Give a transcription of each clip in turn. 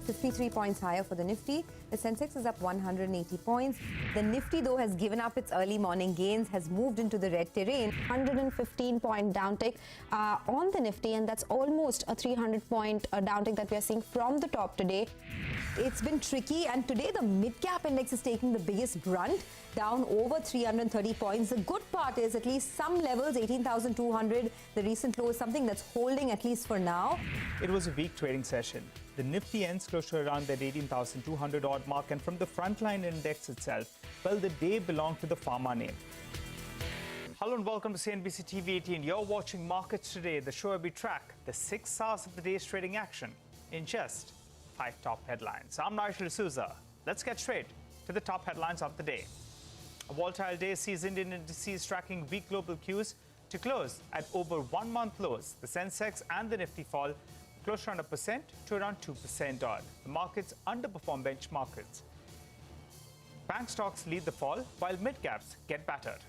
53 points higher for the Nifty. The sensex is up 180 points. The Nifty, though, has given up its early morning gains, has moved into the red terrain. 115-point downtick on the Nifty, and that's almost a 300-point downtick that we are seeing from the top today. It's been tricky, and today the mid-cap index is taking the biggest brunt, down over 330 points. The good part is at least some levels, 18,200, the recent low, is something that's holding at least for now. It was a weak trading session. The Nifty ends close to around that 18,200 odd mark, and from the frontline index itself, well, the day belonged to the Pharma name. Hello and welcome to CNBC-TV18. You're watching Markets Today, the show where we track the 6 hours of the day's trading action in just 5 top headlines. I'm Nigel D'Souza. Let's get straight to the top headlines of the day. A volatile day sees Indian indices tracking weak global cues to close at over 1-month lows. The sensex and the Nifty fall close around 1% to around 2% odd. The markets underperform benchmarks. Bank stocks lead the fall while mid-caps get battered.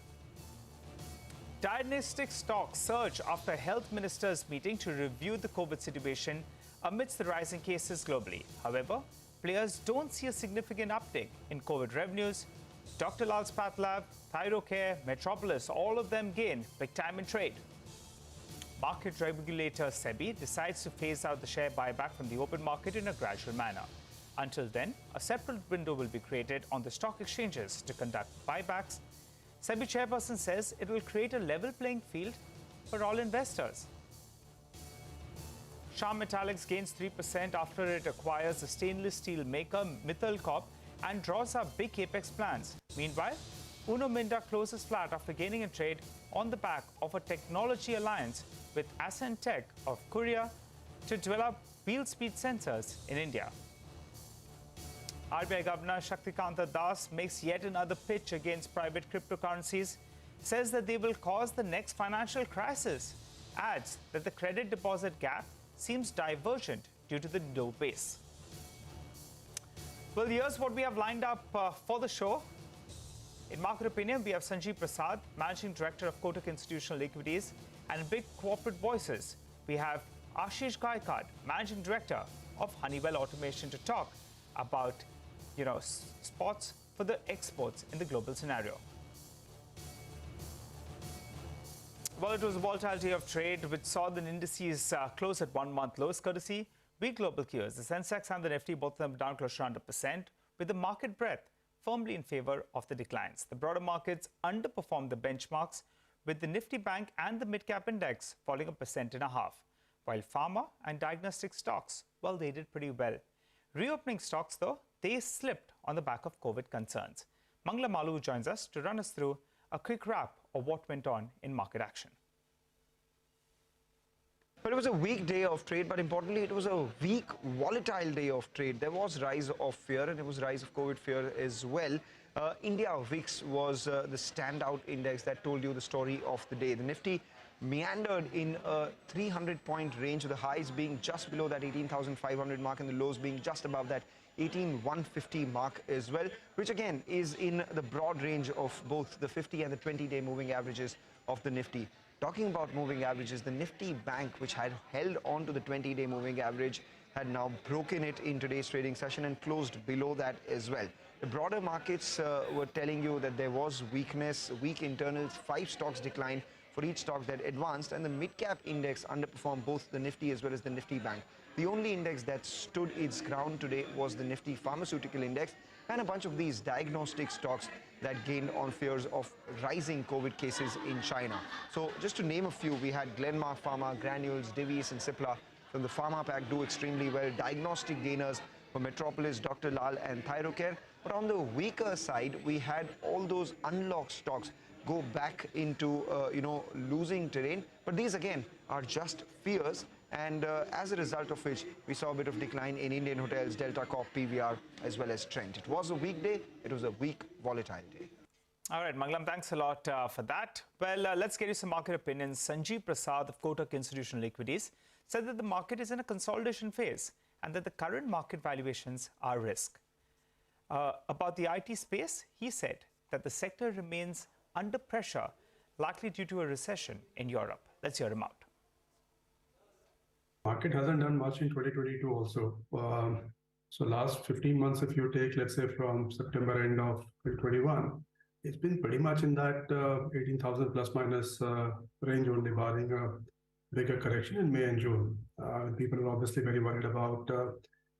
Diagnostic stocks surge after health ministers meeting to review the COVID situation amidst the rising cases globally. However, players don't see a significant uptick in COVID revenues. Dr. Lal's Path Lab, Thyrocare, Metropolis, all of them gain big time in trade. Market regulator SEBI decides to phase out the share buyback from the open market in a gradual manner. Until then, a separate window will be created on the stock exchanges to conduct buybacks. SEBI chairperson says it will create a level playing field for all investors. Shyam Metallics gains 3% after it acquires the stainless steel maker Mittal Corp and draws up big capex plans. Meanwhile, Uno Minda closes flat after gaining a trade on the back of a technology alliance with Ascent Tech of Korea to develop wheel speed sensors in India. RBI Governor Shaktikanta Das makes yet another pitch against private cryptocurrencies, says that they will cause the next financial crisis, adds that the credit deposit gap seems divergent due to the low base. Well, here's what we have lined up for the show. In Market Opinion, we have Sanjeev Prasad, Managing Director of Kotak Institutional Equities, and in Big Corporate Voices, we have Ashish Gaikad, Managing Director of Honeywell Automation, to talk about, spots for the exports in the global scenario. Well, it was a volatile day of trade, which saw the indices close at 1-month lows, courtesy weak global cues. The sensex and the Nifty, both of them down close to 100%, with the market breadth firmly in favor of the declines. The broader markets underperformed the benchmarks, with the Nifty Bank and the mid-cap index falling 1.5%, while Pharma and diagnostic stocks, well, they did pretty well. Reopening stocks, though, they slipped on the back of COVID concerns. Mangla Malu joins us to run us through a quick wrap of what went on in market action. Well, it was a weak day of trade, but importantly, it was a weak, volatile day of trade. There was rise of fear, and it was rise of COVID fear as well. India VIX was the standout index that told you the story of the day. The Nifty meandered in a 300-point range, with the highs being just below that 18,500 mark and the lows being just above that 18,150 mark as well, which again is in the broad range of both the 50 and the 20-day moving averages of the Nifty. Talking about moving averages, the Nifty Bank, which had held on to the 20-day moving average, had now broken it in today's trading session and closed below that as well. The broader markets were telling you that there was weakness, weak internals, 5 stocks declined for each stock that advanced, and the mid-cap index underperformed both the Nifty as well as the Nifty Bank. The only index that stood its ground today was the Nifty Pharmaceutical Index, and a bunch of these diagnostic stocks that gained on fears of rising COVID cases in China. So just to name a few, we had Glenmark Pharma, Granules, Divi's and Cipla from the Pharma pack do extremely well. Diagnostic gainers for Metropolis, Dr. Lal and Thyrocare. But on the weaker side, we had all those unlocked stocks go back into, losing terrain. But these again are just fears. And as a result of which, we saw a bit of decline in Indian Hotels, Delta Corp, PVR, as well as Trent. It was a weak day. It was a weak, volatile day. All right, Manglam, thanks a lot for that. Well, let's get you some market opinions. Sanjeev Prasad of Kotak Institutional Equities said that the market is in a consolidation phase and that the current market valuations are risk. About the IT space, he said that the sector remains under pressure, likely due to a recession in Europe. Let's hear him out. Market hasn't done much in 2022 also. So last 15 months, if you take, let's say from September end of 2021, it's been pretty much in that 18,000 plus minus range only, barring a bigger correction in May and June. People are obviously very worried about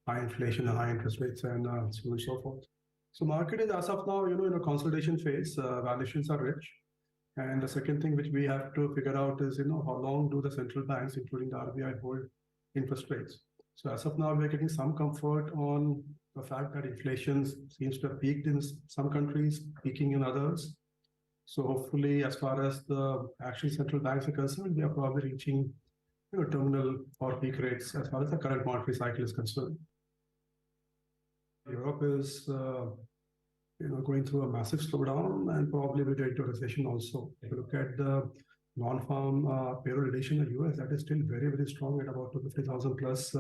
high inflation and high interest rates and so on and so forth. So market is as of now, in a consolidation phase. Valuations are rich. And the second thing which we have to figure out is, how long do the central banks, including the RBI, hold interest rates? So as of now, we're getting some comfort on the fact that inflation seems to have peaked in some countries, peaking in others. So hopefully, as far as the actual central banks are concerned, we are probably reaching terminal or peak rates as far as the current monetary cycle is concerned. Europe is going through a massive slowdown and probably will get into a recession also. If you look at the non-farm payroll addition in the US, that is still very, very strong at about 250,000 plus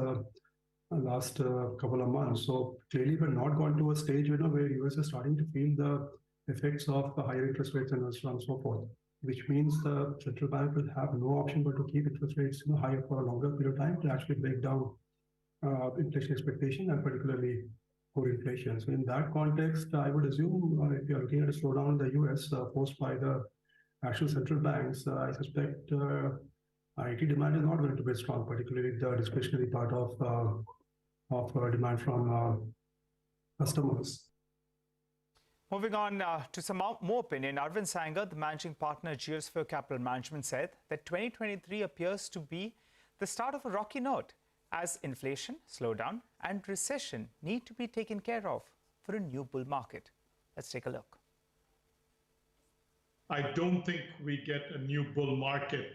last couple of months. So clearly we're not gone to a stage where US is starting to feel the effects of the higher interest rates and so on and so forth, which means the central bank will have no option but to keep interest rates higher for a longer period of time to actually break down inflation expectation and particularly core inflation. So in that context, I would assume if you're looking at a slowdown in the US posed by the actual central banks, I suspect IT demand is not going to be strong, particularly the discretionary part of demand from customers. Moving on to some more opinion, Arvind Sanger, the managing partner at Geosphere Capital Management, said that 2023 appears to be the start of a rocky note, as inflation, slowdown and recession need to be taken care of for a new bull market. Let's take a look. I don't think we get a new bull market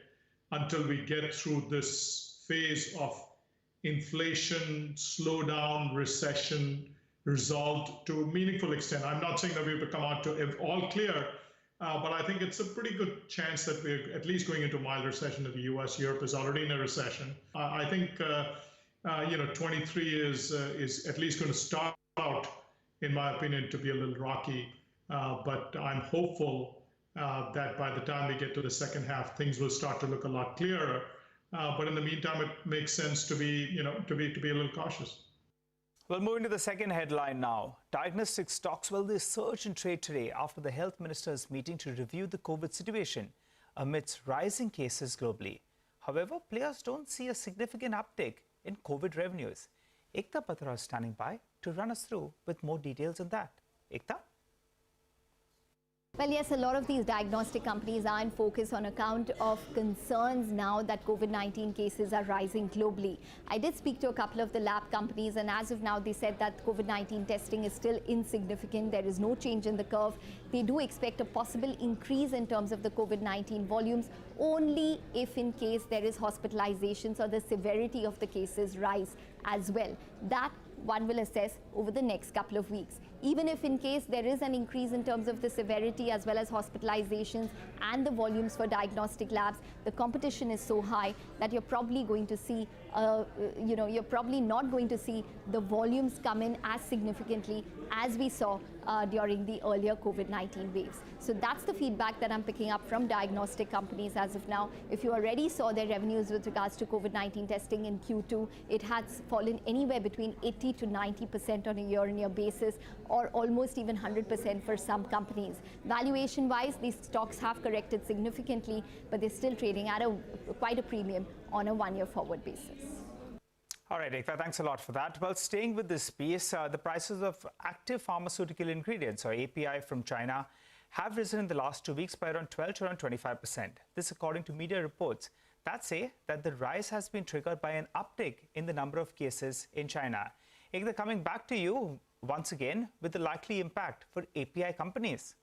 until we get through this phase of inflation, slowdown, recession, resolved to a meaningful extent. I'm not saying that we have to come out to all clear, but I think it's a pretty good chance that we're at least going into a mild recession in the US. Europe is already in a recession. I think 23 is at least going to start out, in my opinion, to be a little rocky. But I'm hopeful that by the time we get to the second half, things will start to look a lot clearer. But in the meantime, it makes sense to be a little cautious. Well, moving to the second headline now. Diagnostic stocks, well, they surged in trade today after the health ministers' meeting to review the COVID situation amidst rising cases globally. However, players don't see a significant uptick in COVID revenues. Ekta Patra is standing by to run us through with more details on that. Ekta? Well, yes, a lot of these diagnostic companies are in focus on account of concerns now that COVID-19 cases are rising globally. I did speak to a couple of the lab companies, and as of now, they said that COVID-19 testing is still insignificant. There is no change in the curve. They do expect a possible increase in terms of the COVID-19 volumes only if in case there is hospitalizations or the severity of the cases rise as well. That one will assess over the next couple of weeks. Even if in case there is an increase in terms of the severity as well as hospitalizations and the volumes for diagnostic labs, the competition is so high that you're probably going to see, you're probably not going to see the volumes come in as significantly as we saw during the earlier COVID-19 waves. So that's the feedback that I'm picking up from diagnostic companies as of now. If you already saw their revenues with regards to COVID-19 testing in Q2, it has fallen anywhere between 80 to 90% on a year-on-year basis, or almost even 100% for some companies. Valuation-wise, these stocks have corrected significantly, but they're still trading at quite a premium on a one-year forward basis. All right, Ekta, thanks a lot for that. Well, staying with this piece, the prices of active pharmaceutical ingredients, or API from China, have risen in the last 2 weeks by around 12 to around 25%. This according to media reports that say that the rise has been triggered by an uptick in the number of cases in China. Ekta, coming back to you once again with the likely impact for API companies.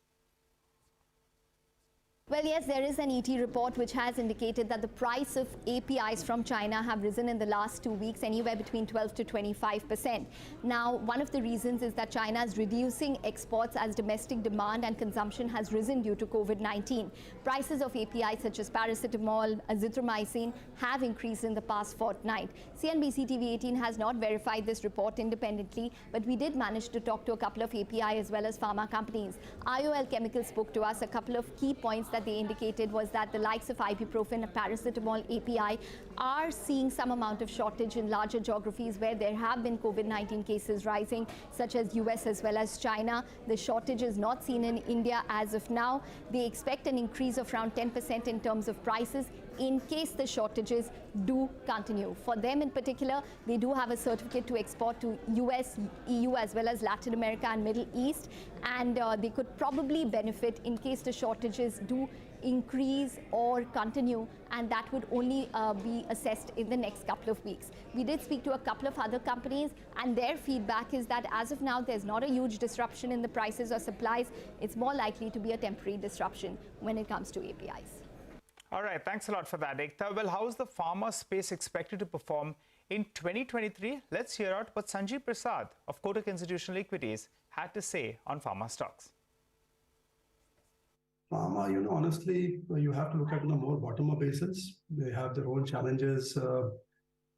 Well, yes, there is an ET report which has indicated that the price of APIs from China have risen in the last 2 weeks anywhere between 12 to 25%. Now, one of the reasons is that China is reducing exports as domestic demand and consumption has risen due to COVID-19. Prices of APIs such as paracetamol, azithromycin have increased in the past fortnight. CNBC-TV18 has not verified this report independently, but we did manage to talk to a couple of API as well as pharma companies. IOL Chemicals spoke to us a couple of key points that they indicated was that the likes of ibuprofen and paracetamol API are seeing some amount of shortage in larger geographies where there have been COVID-19 cases rising, such as US as well as China. The shortage is not seen in India as of now. They expect an increase of around 10% in terms of prices in case the shortages do continue. For them in particular, they do have a certificate to export to US, EU as well as Latin America and Middle East, and they could probably benefit in case the shortages do increase or continue, and that would only be assessed in the next couple of weeks. We did speak to a couple of other companies, and their feedback is that as of now there's not a huge disruption in the prices or supplies. It's more likely to be a temporary disruption when it comes to APIs. All right, thanks a lot for that, Ekta. Well, how is the pharma space expected to perform in 2023? Let's hear out what Sanjeev Prasad of Kotak Institutional Equities had to say on pharma stocks. Pharma, honestly, you have to look at it on a more bottom-up basis. They have their own challenges.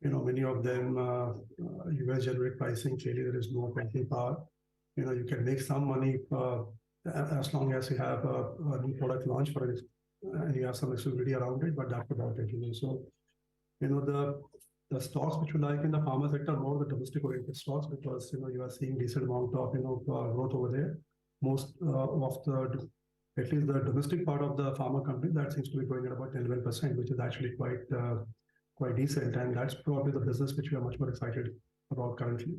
Many of them, US generic pricing, clearly there is no pricing power. You can make some money as long as you have a new product launch for it and you have some exclusivity around it, but that's about it. So, the stocks which you like in the pharma sector are more the domestic-oriented stocks because, you are seeing decent amount of, growth over there. Most of the at least the domestic part of the pharma company, that seems to be growing at about 10-11%, which is actually quite decent. And that's probably the business which we are much more excited about currently.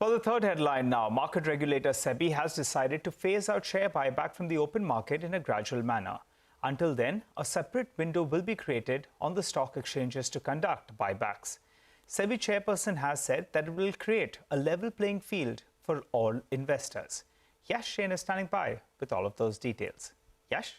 Well, the third headline now, market regulator SEBI has decided to phase out share buyback from the open market in a gradual manner. Until then, a separate window will be created on the stock exchanges to conduct buybacks. SEBI chairperson has said that it will create a level playing field for all investors. Yash Jain is standing by with all of those details. Yash?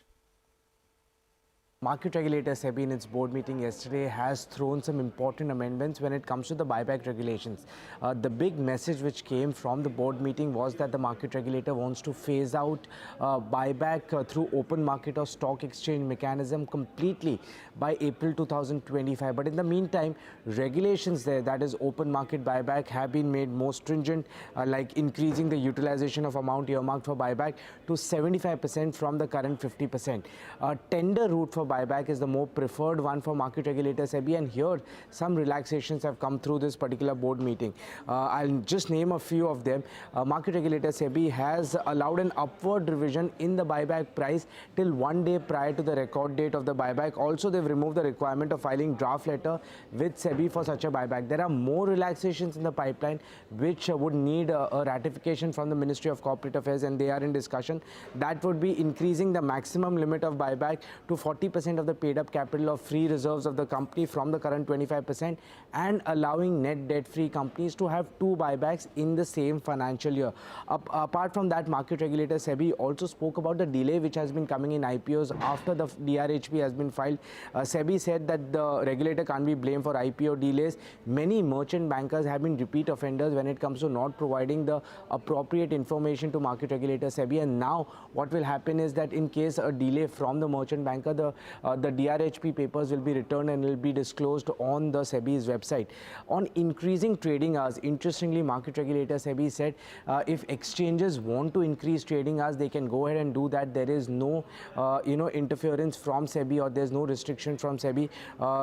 Market regulator SEBI in its board meeting yesterday has thrown some important amendments when it comes to the buyback regulations. The big message which came from the board meeting was that the market regulator wants to phase out buyback through open market or stock exchange mechanism completely by April 2025. But in the meantime, regulations there, that is open market buyback, have been made more stringent, like increasing the utilization of amount earmarked for buyback to 75% from the current 50%. Tender route for buyback is the more preferred one for market regulator SEBI, and here some relaxations have come through this particular board meeting. I'll just name a few of them. Market regulator SEBI has allowed an upward revision in the buyback price till 1 day prior to the record date of the buyback. Also, they've removed the requirement of filing draft letter with SEBI for such a buyback. There are more relaxations in the pipeline which would need a ratification from the Ministry of Corporate Affairs, and they are in discussion. That would be increasing the maximum limit of buyback to 40% of the paid-up capital of free reserves of the company from the current 25%, and allowing net debt-free companies to have 2 buybacks in the same financial year. Apart from that, market regulator SEBI also spoke about the delay which has been coming in IPOs after the DRHP has been filed. SEBI said that the regulator can't be blamed for IPO delays. Many merchant bankers have been repeat offenders when it comes to not providing the appropriate information to market regulator SEBI, and now what will happen is that in case a delay from the merchant banker, the DRHP papers will be returned and will be disclosed on the SEBI's website. On increasing trading hours, interestingly, market regulator SEBI said if exchanges want to increase trading hours, they can go ahead and do that. There is no interference from SEBI, or there's no restriction from SEBI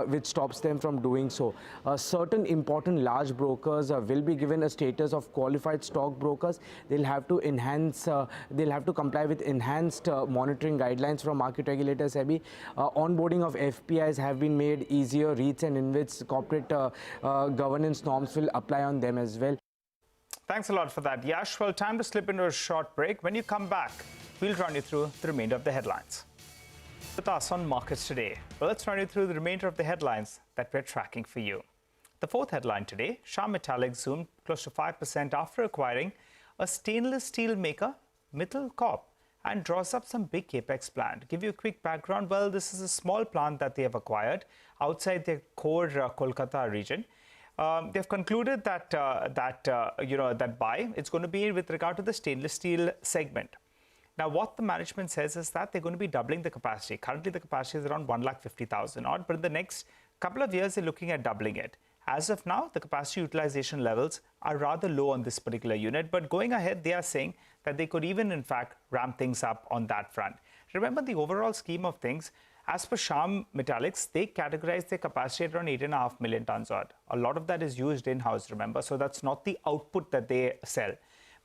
which stops them from doing so. Certain important large brokers will be given a status of qualified stock brokers. They'll have to comply with enhanced monitoring guidelines from market regulator SEBI. Onboarding of FPIs have been made easier. REITs and InvITs corporate governance norms will apply on them as well. Thanks a lot for that, Yash. Well, time to slip into a short break. When you come back, we'll run you through the remainder of the headlines. With us on markets today, well, let's run you through the remainder of the headlines that we're tracking for you. The fourth headline today, Shah Metallic zoomed close to 5% after acquiring a stainless steel maker, Mittal Corp, and draws up some big capex plan. To give you a quick background, well, this is a small plant that they have acquired outside their core Kolkata region. They've concluded that that buy, it's going to be with regard to the stainless steel segment. Now, what the management says is that they're going to be doubling the capacity. Currently, the capacity is around 150,000 odd, but in the next couple of years, they're looking at doubling it. As of now, the capacity utilization levels are rather low on this particular unit, but going ahead, they are saying that they could even, in fact, ramp things up on that front. Remember the overall scheme of things, as per Shyam Metallics, they categorize their capacity at around 8.5 million tons odd. A lot of that is used in-house, remember, so that's not the output that they sell.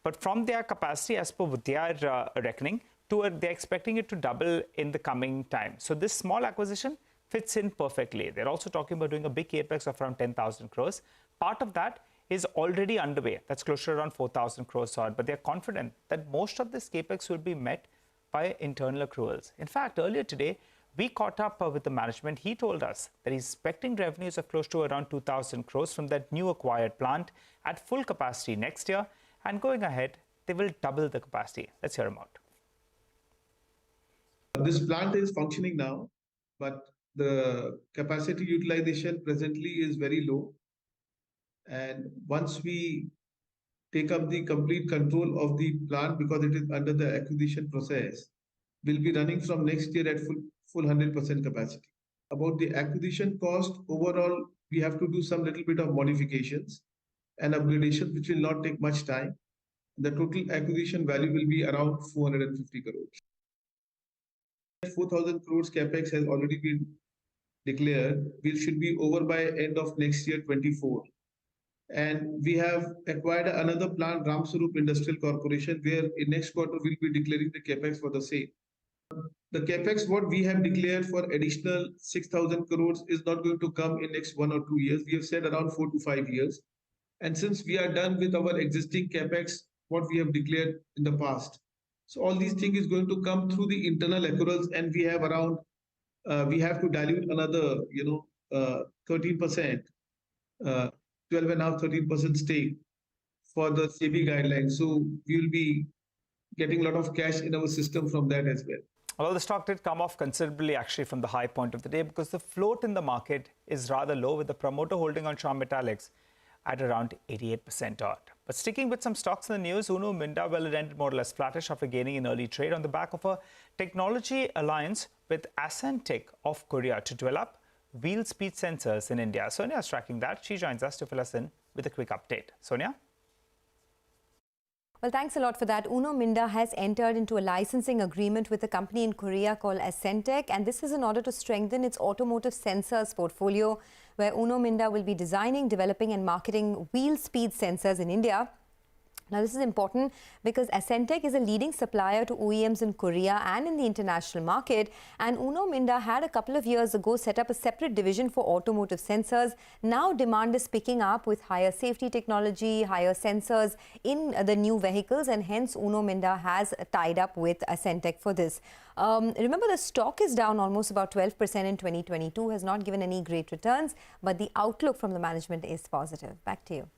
But from their capacity, as per their reckoning, they're expecting it to double in the coming time. So this small acquisition fits in perfectly. They're also talking about doing a big capex of around 10,000 crores. Part of that is already underway. That's close to around 4,000 crores odd. But they're confident that most of this capex will be met by internal accruals. In fact, earlier today, we caught up with the management. He told us that he's expecting revenues of close to around 2,000 crores from that new acquired plant at full capacity next year. And going ahead, they will double the capacity. Let's hear him out. This plant is functioning now, but the capacity utilization presently is very low. And once we take up the complete control of the plant, because it is under the acquisition process, we'll be running from next year at full 100% capacity. About the acquisition cost, overall, we have to do some little bit of modifications and upgradation, which will not take much time. The total acquisition value will be around 450 crores. 4,000 crores capex has already been declared. We should be over by end of next year, 24. And we have acquired another plant, Ramsarup Industrial Corporation, where in next quarter we'll be declaring the capex for the same. The capex what we have declared for additional 6,000 crores is not going to come in next 1 or 2 years. We have said around 4 to 5 years. And since we are done with our existing capex, what we have declared in the past, so all these things is going to come through the internal accruals, and we have around we have to dilute another 13%, 12.5-13% stake for the SEBI guidelines. So we will be getting a lot of cash in our system from that as well. Well, the stock did come off considerably actually from the high point of the day because the float in the market is rather low, with the promoter holding on Shyam Metallics at around 88% odd. But sticking with some stocks in the news, Uno Minda, well, it ended more or less flattish after gaining in early trade on the back of a technology alliance with Ascentech of Korea to develop wheel speed sensors in India. Sonia is tracking that. She joins us to fill us in with a quick update. Sonia? Well, thanks a lot for that. Uno Minda has entered into a licensing agreement with a company in Korea called Ascentech, and this is in order to strengthen its automotive sensors portfolio, where Uno Minda will be designing, developing and marketing wheel speed sensors in India. Now, this is important because Ascentech is a leading supplier to OEMs in Korea and in the international market. And Uno Minda had a couple of years ago set up a separate division for automotive sensors. Now, demand is picking up with higher safety technology, higher sensors in the new vehicles, and hence Uno Minda has tied up with Ascentech for this. Remember, the stock is down almost about 12% in 2022, has not given any great returns, but the outlook from the management is positive. Back to you.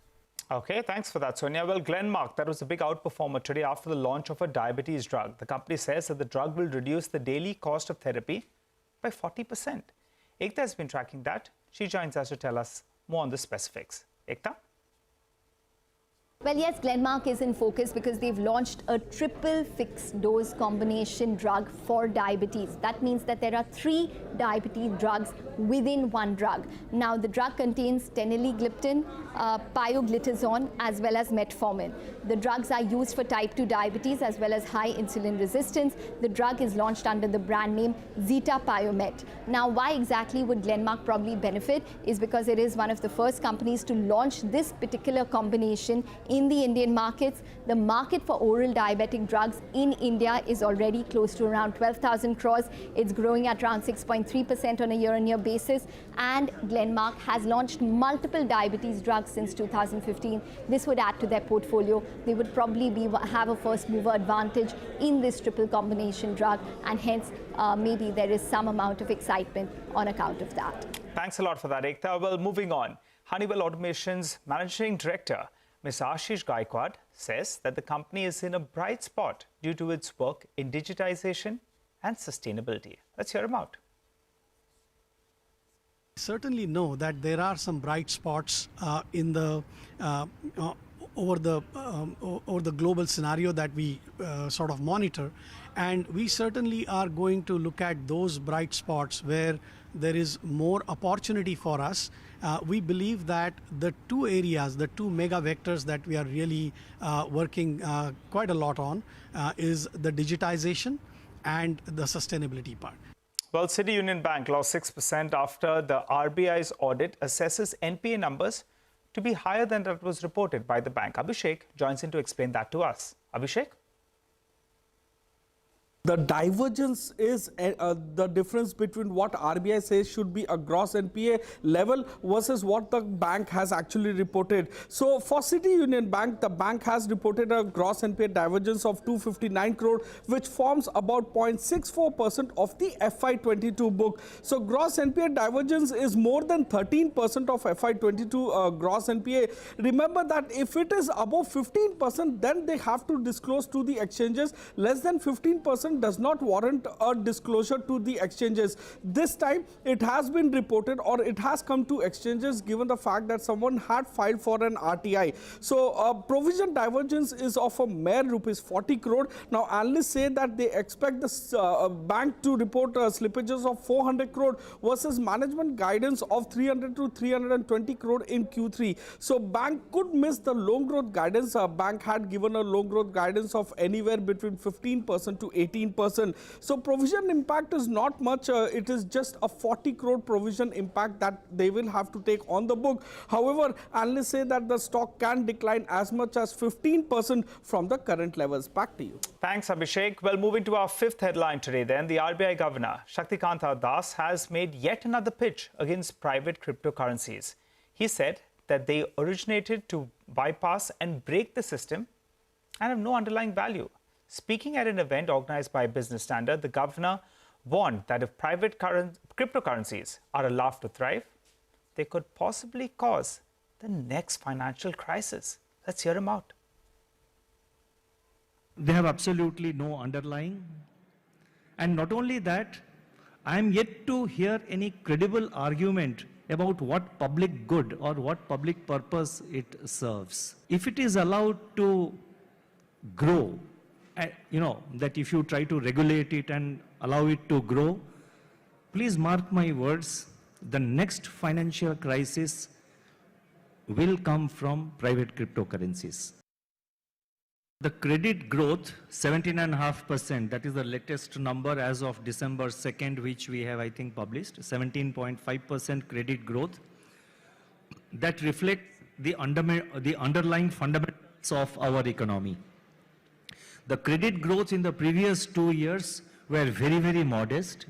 Okay, thanks for that, Sonia. Well, Glenmark, that was a big outperformer today after the launch of a diabetes drug. The company says that the drug will reduce the daily cost of therapy by 40%. Ekta has been tracking that. She joins us to tell us more on the specifics. Ekta? Well, yes, Glenmark is in focus because they've launched a triple fixed dose combination drug for diabetes. That means that there are 3 diabetes drugs within one drug. Now, the drug contains teneligliptin, pioglitazone, as well as metformin. The drugs are used for type 2 diabetes as well as high insulin resistance. The drug is launched under the brand name Zeta Piomet. Now, why exactly would Glenmark probably benefit is because it is one of the first companies to launch this particular combination in the Indian markets. The market for oral diabetic drugs in India is already close to around 12,000 crores. It's growing at around 6.3% on a year-on-year basis. And Glenmark has launched multiple diabetes drugs since 2015. This would add to their portfolio. They would probably have a first mover advantage in this triple combination drug, and hence maybe there is some amount of excitement on account of that. Thanks a lot for that, Ekta. Well, moving on. Honeywell Automation's Managing Director, Ms. Ashish Gaikwad, says that the company is in a bright spot due to its work in digitization and sustainability. Let's hear him out. Certainly know that there are some bright spots in the over the global scenario that we sort of monitor, and we certainly are going to look at those bright spots where there is more opportunity for us. We believe that the 2 areas, the 2 mega vectors that we are really working quite a lot on is the digitization and the sustainability part. Well, City Union Bank lost 6% after the RBI's audit assesses NPA numbers to be higher than that was reported by the bank. Abhishek joins in to explain that to us. Abhishek? The divergence is the difference between what RBI says should be a gross NPA level versus what the bank has actually reported. So for City Union Bank, the bank has reported a gross NPA divergence of 259 crore, which forms about 0.64% of the FY22 book. So gross NPA divergence is more than 13% of FY22 gross NPA. Remember that if it is above 15%, then they have to disclose to the exchanges. Less than 15% does not warrant a disclosure to the exchanges. This time it has been reported, or it has come to exchanges given the fact that someone had filed for an RTI. So provision divergence is of a mere rupees 40 crore. Now analysts say that they expect the bank to report slippages of 400 crore versus management guidance of 300 to 320 crore in Q3. So bank could miss the loan growth guidance. Bank had given a loan growth guidance of anywhere between 15% to 18%. So provision impact is not much. It is just a 40 crore provision impact that they will have to take on the book. However, analysts say that the stock can decline as much as 15% from the current levels. Back to you. Thanks, Abhishek. Well, moving to our fifth headline today then, the RBI Governor, Shaktikanta Das, has made yet another pitch against private cryptocurrencies. He said that they originated to bypass and break the system and have no underlying value. Speaking at an event organized by Business Standard, the governor warned that if private cryptocurrencies are allowed to thrive, they could possibly cause the next financial crisis. Let's hear him out. They have absolutely no underlying. And not only that, I am yet to hear any credible argument about what public good or what public purpose it serves. If it is allowed to grow, that if you try to regulate it and allow it to grow, please mark my words, the next financial crisis will come from private cryptocurrencies. The credit growth, 17.5%, that is the latest number as of December 2nd, which we have, I think, published, 17.5% credit growth. That reflects the underlying fundamentals of our economy. The credit growth in the previous 2 years were very, very modest.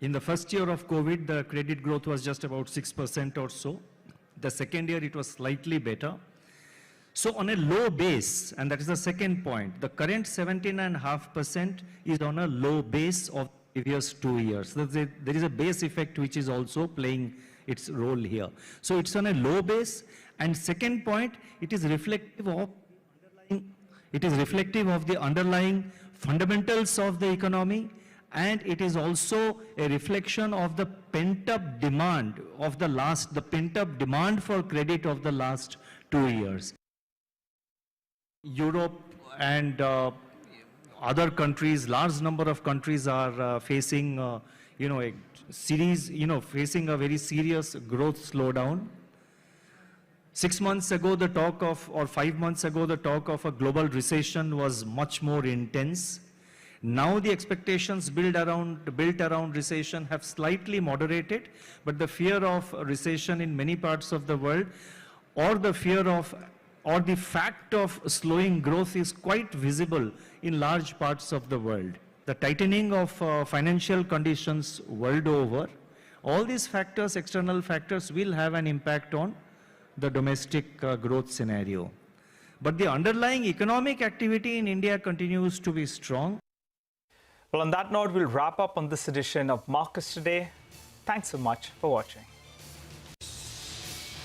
In the first year of COVID, the credit growth was just about 6% or so. The second year, it was slightly better. So on a low base, and that is the second point, the current 17.5% is on a low base of the previous 2 years. There is a base effect which is also playing its role here. So it's on a low base. And second point, it is reflective of the underlying fundamentals of the economy, and it is also a reflection of the pent-up demand of the pent-up demand for credit of the last 2 years. Europe and other countries, large number of countries are facing, facing a very serious growth slowdown. 6 months ago, the talk of, or 5 months ago, the talk of a global recession was much more intense. Now the expectations built around recession have slightly moderated, but the fear of recession in many parts of the world, or the fact of slowing growth is quite visible in large parts of the world. The tightening of financial conditions world over, all these factors, external factors, will have an impact on the domestic growth scenario. But the underlying economic activity in India continues to be strong. Well, on that note, we'll wrap up on this edition of Markets Today. Thanks so much for watching.